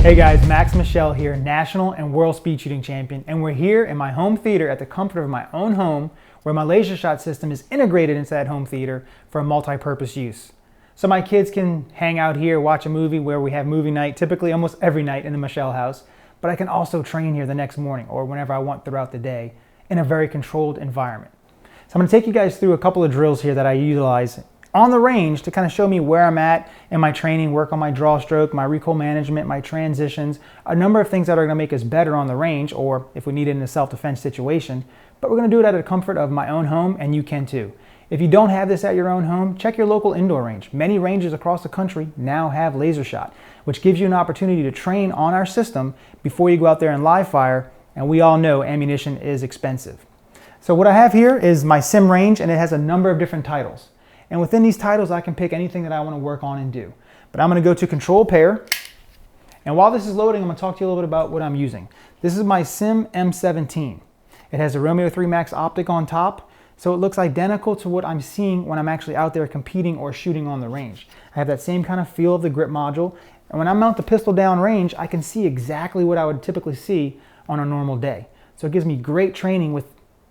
Hey guys, Michel here, national and world speed shooting champion, and we're here in my home theater at the comfort of my own home where my laser shot system is integrated into that home theater for a multi-purpose use. So my kids can hang out here, watch a movie where we have movie night, typically almost every night in the Michel house, but I can also train here the next morning or whenever I want throughout the day in a very controlled environment. So I'm going to take you guys through a couple of drills here that I utilize on the range to kind of show me where I'm at in my training, work on my draw stroke, my recoil management, my transitions, a number of things that are going to make us better on the range, or if we need it in a self-defense situation. But we're going to do it at the comfort of my own home, and you can too. If you don't have this at your own home, check your local indoor range. Many ranges across the country now have laser shot, which gives you an opportunity to train on our system before you go out there and live fire, and we all know ammunition is expensive. So what I have here is my sim range, and it has a number of different titles. And within these titles, I can pick anything that I want to work on and do. But I'm going to go to control pair. And while this is loading, I'm going to talk to you a little bit about what I'm using. This is my Sim M17. It has a Romeo 3 Max optic on top, so it looks identical to what I'm seeing when I'm actually out there competing or shooting on the range. I have that same kind of feel of the grip module. And when I mount the pistol down range, I can see exactly what I would typically see on a normal day. So it gives me great training with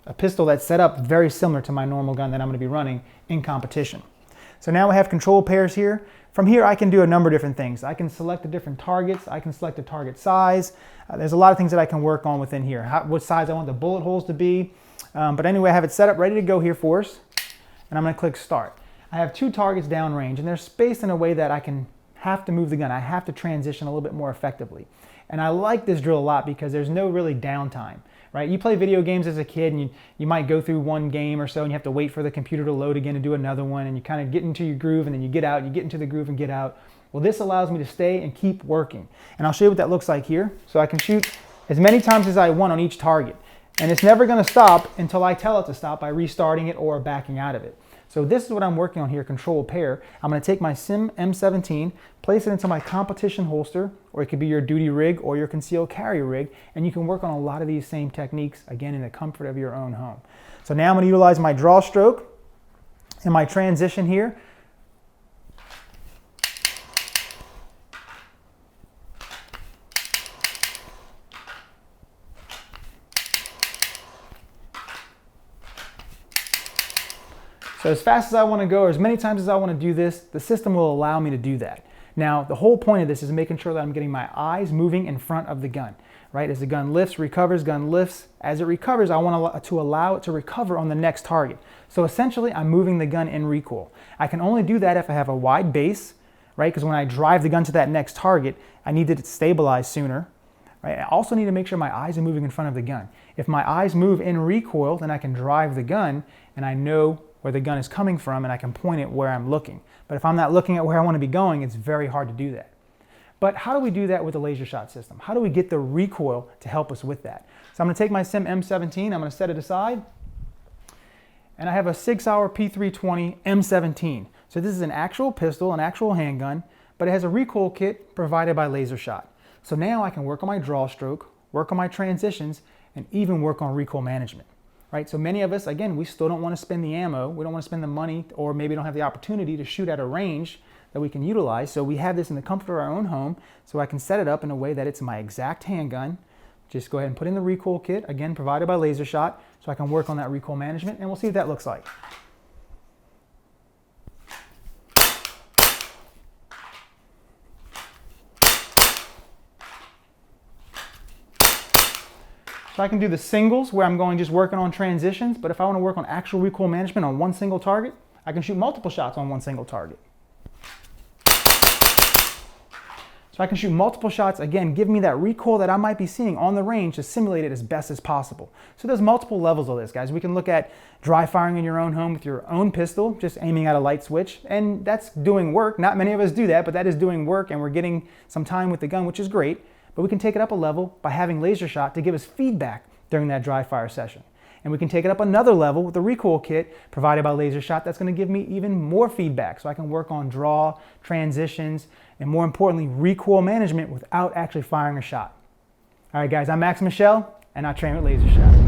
a pistol that's set up very similar to my normal gun that I'm going to be running in competition. So now we have control pairs here. From here I can do a number of different things. I can select the different targets. I can select the target size. There's a lot of things that I can work on within here. What size I want the bullet holes to be. But anyway, I have it set up ready to go here for us. And I'm going to click start. I have two targets downrange, and they're spaced in a way that I can have to move the gun. I have to transition a little bit more effectively. And I like this drill a lot because there's no really downtime. Right? You play video games as a kid and you might go through one game or so and you have to wait for the computer to load again and do another one, and you kind of get into your groove and then you get out, you get into the groove and get out. Well, this allows me to stay and keep working. And I'll show you what that looks like here. So I can shoot as many times as I want on each target. And it's never going to stop until I tell it to stop by restarting it or backing out of it. So this is what I'm working on here, control pair. I'm going to take my Sim M17, place it into my competition holster, or it could be your duty rig or your concealed carry rig, and you can work on a lot of these same techniques, again, in the comfort of your own home. So now I'm going to utilize my draw stroke and my transition here. So as fast as I want to go, or as many times as I want to do this, the system will allow me to do that. Now, the whole point of this is making sure that I'm getting my eyes moving in front of the gun, right? As the gun lifts, recovers, gun lifts. As it recovers, I want to allow it to recover on the next target. So essentially, I'm moving the gun in recoil. I can only do that if I have a wide base, right? Because when I drive the gun to that next target, I need it to stabilize sooner. Right? I also need to make sure my eyes are moving in front of the gun. If my eyes move in recoil, then I can drive the gun and I know where the gun is coming from and I can point it where I'm looking. But if I'm not looking at where I want to be going, it's very hard to do that. But how do we do that with the laser shot system? How do we get the recoil to help us with that? So I'm going to take my Sim M17, I'm going to set it aside, and I have a 6-hour P320 M17. So this is an actual pistol, an actual handgun, but it has a recoil kit provided by laser shot. So now I can work on my draw stroke, work on my transitions, and even work on recoil management. Right? So many of us, again, we still don't want to spend the ammo, we don't want to spend the money, or maybe don't have the opportunity to shoot at a range that we can utilize. So we have this in the comfort of our own home, so I can set it up in a way that it's my exact handgun. Just go ahead and put in the recoil kit, again, provided by laser shot, so I can work on that recoil management, and we'll see what that looks like. So I can do the singles where I'm going just working on transitions, but if I want to work on actual recoil management on one single target, I can shoot multiple shots on one single target. So I can shoot multiple shots, again, give me that recoil that I might be seeing on the range to simulate it as best as possible. So there's multiple levels of this, guys. We can look at dry firing in your own home with your own pistol, just aiming at a light switch, and that's doing work. Not many of us do that, but that is doing work, and we're getting some time with the gun, which is great. But we can take it up a level by having laser shot to give us feedback during that dry fire session. And we can take it up another level with the recoil kit provided by laser shot that's going to give me even more feedback so I can work on draw, transitions, and more importantly, recoil management without actually firing a shot. All right, guys, I'm Michel, and I train with laser shot.